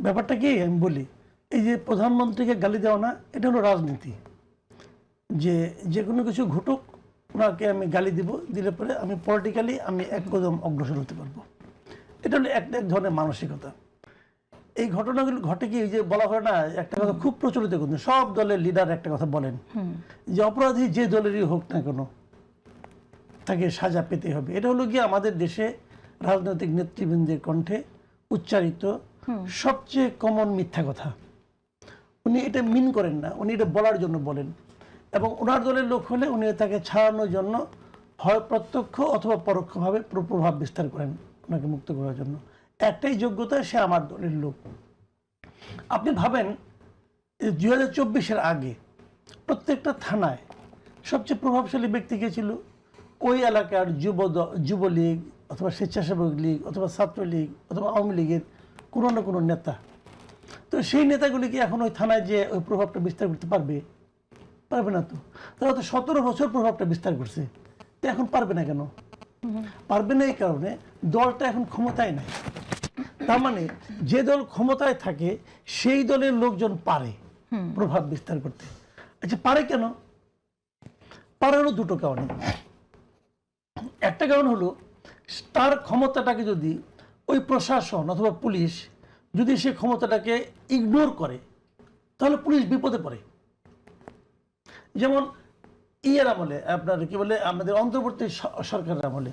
ব্যাপারটা কি আমি বলি, এই যে প্রধানমন্ত্রীকে গালি দেওয়া না, এটা হলো রাজনীতি। যে কোনো কিছু ঘটুক ওনাকে আমি গালি দিব, দিলে পরে আমি পলিটিক্যালি আমি এক কদম অগ্রসর হতে পারবো। এটা হলো এক ধরনের মানসিকতা। এই ঘটনাগুলো ঘটে কি, যে বলা হয় না, একটা কথা খুব প্রচলিত, কিন্তু সব দলের লিডার একটা কথা বলেন যে অপরাধী যে দলেরই হোক না কেন তাকে সাজা পেতে হবে। এটা হলো গিয়ে আমাদের দেশে রাজনৈতিক নেতৃবৃন্দের কণ্ঠে উচ্চারিত সবচেয়ে কমন মিথ্যা কথা। উনি এটা মিন করেন না, উনি এটা বলার জন্য বলেন, এবং ওনার দলের লোক হলে উনি তাকে ছাড়ানোর জন্য হয় প্রত্যক্ষ অথবা পরোক্ষভাবে প্রভাব বিস্তার করেন ওনাকে মুক্ত করার জন্য। একটাই যোগ্যতা, সে আমার দলের লোক। আপনি ভাবেন 2024-এর আগে প্রত্যেকটা থানায় সবচেয়ে প্রভাবশালী ব্যক্তি কে ছিল? ওই এলাকার যুবলীগ অথবা স্বেচ্ছাসেবক লীগ অথবা ছাত্রলীগ অথবা আওয়ামী লীগের কোনো না কোনো নেতা। তো সেই নেতাগুলি কি এখন ওই থানায় যে ওই প্রভাবটা বিস্তার করতে পারবে? পারবে না। তো তারা তো 17 বছর প্রভাবটা বিস্তার করছে, তো এখন পারবে না কেন? পারবে না এই কারণে দলটা এখন ক্ষমতায় নাই। তার মানে যে দল ক্ষমতায় থাকে সেই দলের লোকজন পারে প্রভাব বিস্তার করতে। আচ্ছা, পারে কেন? পারারও দুটো কারণে। একটা কারণ হলো, তার ক্ষমতাটাকে যদি ওই প্রশাসন অথবা পুলিশ যদি সে ক্ষমতাটাকে ইগনোর করে, তাহলে পুলিশ বিপদে পড়ে। যেমন ইয়ের আমলে, আপনার কি বলে, আমাদের অন্তর্বর্তী সরকারের আমলে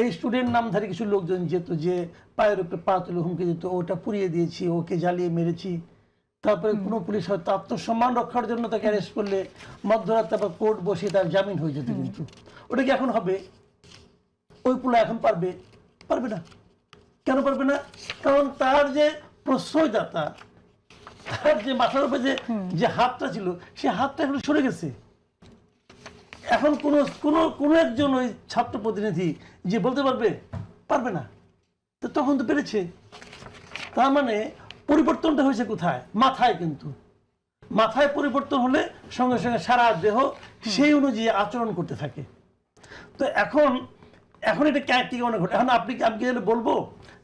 এই স্টুডেন্ট নামধারী কিছু লোকজন যেত, যে পায়ের উপরে পা তুলে হুমকি দিত, ওটা পুড়িয়ে দিয়েছি, ওকে জ্বালিয়ে মেরেছি। তারপরে কোনো পুলিশ হয়তো আত্মসম্মান রক্ষার জন্য তাকে অ্যারেস্ট করলে মধ্যরাত তারপর কোর্ট বসে তার জামিন হয়ে যেত। কিন্তু ওটা কি এখন হবে? ওই পুলা এখন পারবে? পারবে না। কেন পারবে না? কারণ তার যে প্রশ্রয়দাতা, তার যে মাথার উপরে যে হাতটা ছিল, সে হাতটা এখন সরে গেছে। এখন কোনো একজন ওই ছাত্র প্রতিনিধি যে বলতে পারবে? পারবে না। তো তখন তো পেরেছে। তার মানে পরিবর্তনটা হয়েছে কোথায়? মাথায়। কিন্তু মাথায় পরিবর্তন হলে সঙ্গে সঙ্গে সারা দেহ সেই অনুযায়ী আচরণ করতে থাকে। তো এখন এটা কি মনে ঘটে? এখন আমি কি বলবো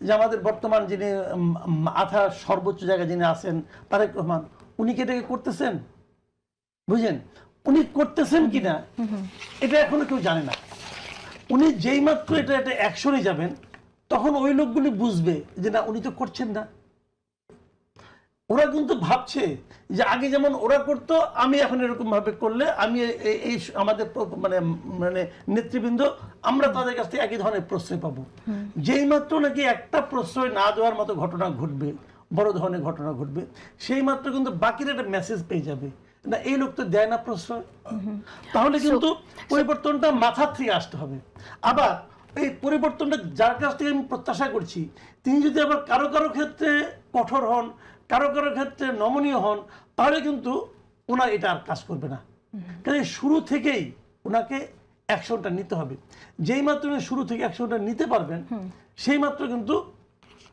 যে আমাদের বর্তমান যিনি আথার সর্বোচ্চ জায়গায় যিনি আছেন, তারেক রহমান, উনি কি এটাকে করতেছেন? বুঝলেন? উনি করতেছেন কিনা এটা এখনো কেউ জানে না। উনি যেই মাত্র এটা অ্যাকশনে যাবেন, তখন ওই লোকগুলি বুঝবে যে না, উনি তো করছেন না। ওরা কিন্তু ভাবছে যে আগে যেমন ওরা করতো, আমি এখন এরকম ভাবে করলে আমি এই আমাদের মানে নেতৃবৃন্দ, আমরা তাদের কাছ থেকে একই ধরনের প্রশ্রয় পাবো। যেই মাত্র নাকি একটা প্রশ্রয় না দেওয়ার মতো ঘটনা ঘটবে, বড় ধরনের ঘটনা ঘটবে, সেই মাত্র কিন্তু বাকির একটা মেসেজ পেয়ে যাবে, না এই লোক তো দেয় না প্রশ্রয়। তাহলে কিন্তু পরিবর্তনটা মাথার থেকে আসতে হবে। আবার এই পরিবর্তনটা যার কাছ থেকে আমি প্রত্যাশা করছি, তিনি যদি আবার কারো কারো ক্ষেত্রে কঠোর হন, কারো কারো ক্ষেত্রে নমনীয় হন, তাহলে কিন্তু ওনার এটা আর কাজ করবে না। কারণ শুরু থেকেই ওনাকে অ্যাকশনটা নিতে হবে। যেই মাত্র উনি শুরু থেকে অ্যাকশনটা নিতে পারবেন, সেই মাত্র কিন্তু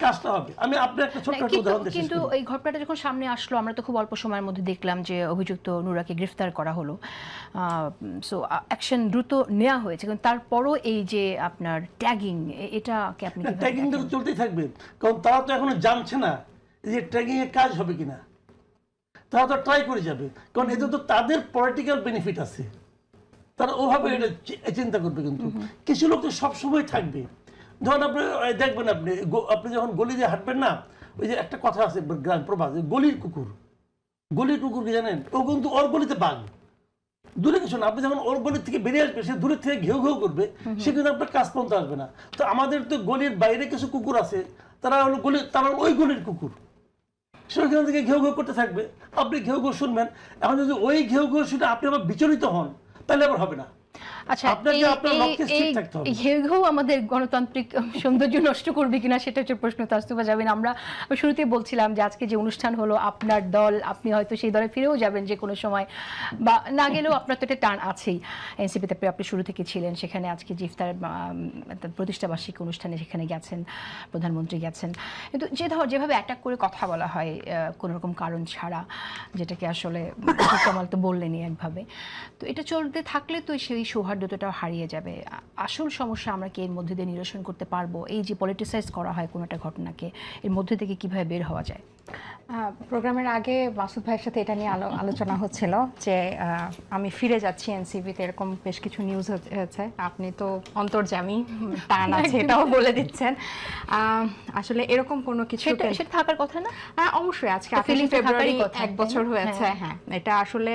কাজটা হবে। আমি আপনার একটা ছোট্ট উদাহরণ দিচ্ছি। কিন্তু এই ঘটনাটা যখন সামনে আসলো, আমরা তো খুব অল্প সময়ের মধ্যে দেখলাম যে অভিযুক্ত নুরাকে গ্রেফতার করা হলো। সো অ্যাকশন দ্রুত নেওয়া হয়েছে, কিন্তু তারপরও এই যে আপনার ট্যাগিং, এটাকে আপনি ট্যাগিং তো চলতেই থাকবে, কারণ তারা তো এখনো জানছে না যে ট্যাগিং এর কাজ হবে কিনা। তারা তো ট্রাই করে যাবে, কারণ এতে তো তাদের পলিটিক্যাল বেনিফিট আছে, তারা ওভাবে এটা চিন্তা করবে। কিন্তু কিছু লোক তো সবসময় থাকবে। ধরুন আপনি দেখবেন, আপনি যখন গলি দিয়ে হাঁটবেন না, ওই যে একটা কথা আছে গ্রাম প্রবাদ, গলির কুকুর কি জানেন? ও কিন্তু ওর গলিতে বাঘ, দূরে কিছু না। আপনি যখন ওর গলির থেকে বেরিয়ে আসবে, সে দূরের থেকে ঘেউ ঘেউ করবে, সে কিন্তু আপনার কাজ পর্যন্ত আসবে না। তো আমাদের তো গলির বাইরে কিছু কুকুর আছে, তারা ওই গলির কুকুর, সেখান থেকে ঘেউ ঘেউ করতে থাকবে, আপনি ঘেউ ঘেউ শুনবেন। এখন যদি ওই ঘেউ ঘেউ শুনে আপনি আবার বিচলিত হন, তাহলে আবার হবে না। আচ্ছা, আমাদের গণতান্ত্রিক সৌন্দর্য নষ্ট করবে কিনা সেটা হচ্ছে প্রশ্ন। তাসতুফা জাবিন, আমরা শুরুতেই বলছিলাম যে আজকে যে অনুষ্ঠান হলো, আপনার দল, আপনি হয়তো সেই দলে ফিরেও যাবেন যে কোনো সময়, বা না গেলেও আপনার তো একটা টান আছেই। এনসিপিতে আপনি শুরু থেকে ছিলেন, সেখানে আজকে ইফতার প্রতিষ্ঠাবার্ষিকী অনুষ্ঠানে সেখানে গেছেন, প্রধানমন্ত্রী গেছেন। কিন্তু যেভাবে অ্যাটাক করে কথা বলা হয় কোনো রকম কারণ ছাড়া, যেটাকে আসলে কামাল তো বললেনই একভাবে, তো এটা চলতে থাকলে তো সেই সৌহার্দ্য সৌহার্দ্যতাটাও হারিয়ে যাবে। আসল সমস্যা আমরা কি এর মধ্যে দিয়ে নিরসন করতে পারবো? এই যে পলিটিসাইজ করা হয় কোনো একটা ঘটনাকে, এর মধ্যে থেকে কিভাবে বের হওয়া যায়? প্রোগ্রামের আগে মাসুদ ভাইয়ের সাথে এটা নিয়ে আলোচনা হচ্ছিল যে আমি ফিরে যাচ্ছি এনসিপিতে, এরকম বেশ কিছু নিউজ হয়েছে। আপনি তো অন্তর্যামী, টান আছে এটাও বলে দিচ্ছেন। আসলে এরকম কোনো কিছু সেটা থাকার কথা না? অবশ্যই আজকে feeling তো ফেব্রুয়ারি থাকারই কথা, 1 বছর হয়েছে। হ্যাঁ, এটা আসলে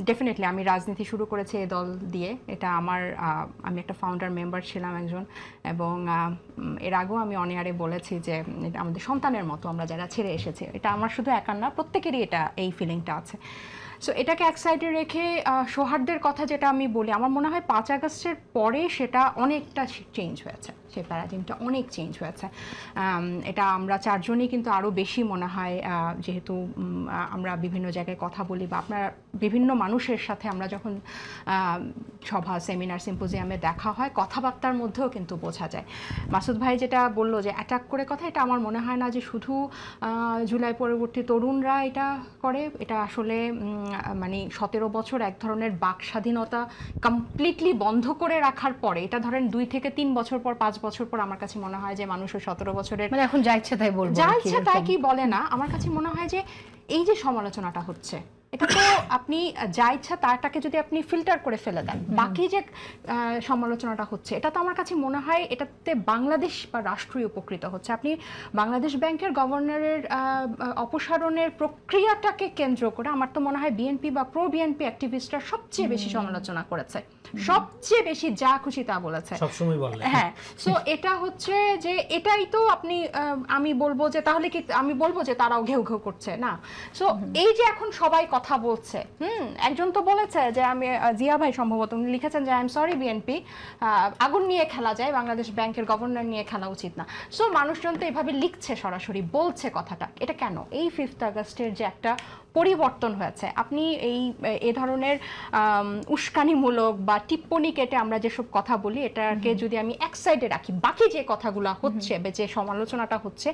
ডেফিনেটলি আমি রাজনীতি শুরু করেছি এই দল দিয়ে। এটা আমি একটা ফাউন্ডার মেম্বার ছিলাম একজন, এবং এর আগেও আমি অন এয়ারে বলেছি যে এটা আমাদের সন্তানের মতো আমরা যারা ছেড়ে এসেছে। এটা আমার শুধু একার না, প্রত্যেকেরই এই ফিলিংটা আছে। সো এটাকে এক সাইডে রেখে সৌহার্দ্যের কথা যেটা আমি বলি, আমার মনে হয় 5 আগস্টের পরে সেটা অনেকটা চেঞ্জ হয়েছে, সেই প্যারাডিমটা অনেক চেঞ্জ হয়েছে। এটা আমরা চারজনই কিন্তু আরও বেশি মনে হয়, যেহেতু আমরা বিভিন্ন জায়গায় কথা বলি বা আপনার বিভিন্ন মানুষের সাথে আমরা যখন সভা, সেমিনার, সিম্পোজিয়ামে দেখা হয়, কথাবার্তার মধ্যেও কিন্তু বোঝা যায়। মাসুদ ভাই যেটা বললো যে অ্যাটাক করে কথা, এটা আমার মনে হয় না যে শুধু জুলাই পরবর্তী তরুণরা এটা করে। এটা আসলে মানে 17 বছর এক ধরনের বাক স্বাধীনতা কমপ্লিটলি বন্ধ করে রাখার পরে, এটা ধরেন 2 থেকে 3 বছর পর, 5 বছর পর আমার কাছে মনে হয় যে মানুষ 17 বছরের মানে এখন যা ইচ্ছা তাই বলবো, যা ইচ্ছা তাই কি বলে না। আমার কাছে মনে হয় যে এই যে সমালোচনাটা হচ্ছে, এটা তো আপনি যা ইচ্ছা তারটাকে যদি আপনি ফিল্টার করে ফেলে দেন, বাকি যে সমালোচনাটা হচ্ছে, এটা তো আমার কাছে মনে হয় এটাতে বাংলাদেশ বা রাষ্ট্রই উপকৃত হচ্ছে। আপনি বাংলাদেশ ব্যাংকের গভর্নরের অপসারণের প্রক্রিয়াটাকে কেন্দ্র করে আমার তো মনে হয় বিএনপি বা প্রো বিএনপি অ্যাক্টিভিস্টরা সবচেয়ে বেশি সমালোচনা করেছে, সবচেয়ে বেশি যা খুশি তা বলেছে সবসময় বলে। হ্যাঁ, সো এটা হচ্ছে যে এটাই তো আপনি আমি বলবো যে তাহলে কি আমি বলবো যে তারাও ঘেউ ঘেউ করছে না। সো এই যে এখন সবাই কথা বলছে, একজন তো বলেছে যে আমি জিয়া ভাই সম্ভবত উনি লিখেছেন যে আই এম সরি বিএনপি, আগুন নিয়ে খেলা যায়, বাংলাদেশ ব্যাংকের গভর্নর নিয়ে খেলা উচিত না। সো মানুষজন তো এভাবে লিখছে, সরাসরি বলছে কথাটা। এটা কেন? এই 5 আগস্টের যে একটা পরিবর্তন হয়েছে, আপনি এই ধরনের উস্কানিমূলক বা টিপ্পনি কেটে আমরা যেসব কথা বলি, এটাকে যদি আমি এক সাইডে রাখি, বাকি যে কথাগুলো হচ্ছে বা যে সমালোচনাটা হচ্ছে,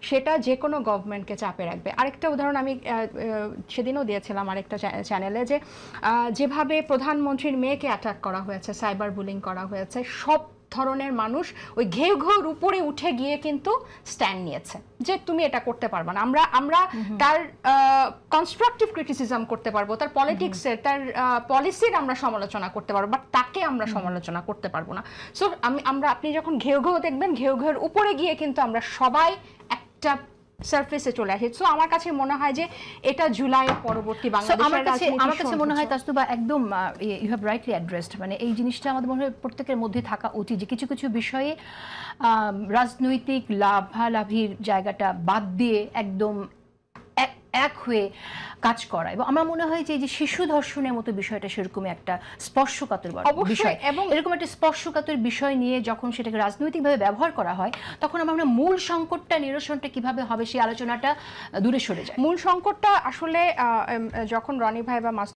সেটা যে কোনো গভর্নমেন্টকে চাপে রাখবে। আরেকটা উদাহরণ আমি সেদিনও দিয়েছিলাম আরেকটা চ্যানেলে, যে যেভাবে প্রধানমন্ত্রীর মেয়েকে অ্যাটাক করা হয়েছে, সাইবার বুলিং করা হয়েছে, সব ধরনের মানুষ ওই ঘেউ ঘেউর উপরে উঠে গিয়ে কিন্তু স্ট্যান্ড নিয়েছে যে তুমি এটা করতে পারবে না। আমরা তার কনস্ট্রাকটিভ ক্রিটিসিজম করতে পারবো, তার পলিটিক্সের, তার পলিসির আমরা সমালোচনা করতে পারবো, বাট তাকে আমরা সমালোচনা করতে পারবো না। সো আপনি যখন ঘেউ ঘেউ দেখবেন, ঘেউ ঘেউর উপরে গিয়ে কিন্তু আমরা সবাই একটা সারফেসে চলে আসে। সো আমার কাছে মনে হয় যে এটা জুলাইয়ের পরবর্তী আমার কাছে মনে হয় তাসনুবা একদম ইউ হ্যাভ রাইটলি অ্যাড্রেসড। মানে এই জিনিসটা আমাদের মনে হয় প্রত্যেকের মধ্যে থাকা উচিত যে কিছু কিছু বিষয়ে রাজনৈতিক লাভালাভির জায়গাটা বাদ দিয়ে একদম এক হয়ে কাজ করা। এবং আমার মনে হয় যে শিশু ধর্ষণের মতো বিষয়টা সেরকমই একটা স্পর্শকাতর বিষয়, এবং এরকম একটা স্পর্শকাতর বিষয় নিয়ে যখন সেটাকে রাজনৈতিকভাবে ব্যবহার করা হয়, তখন আমরা মূল সংকটটা নিরসনটা কিভাবে হবে সেই আলোচনাটা দূরে সরে যায়। মূল সংকটটা আসলে যখন রনি ভাই বা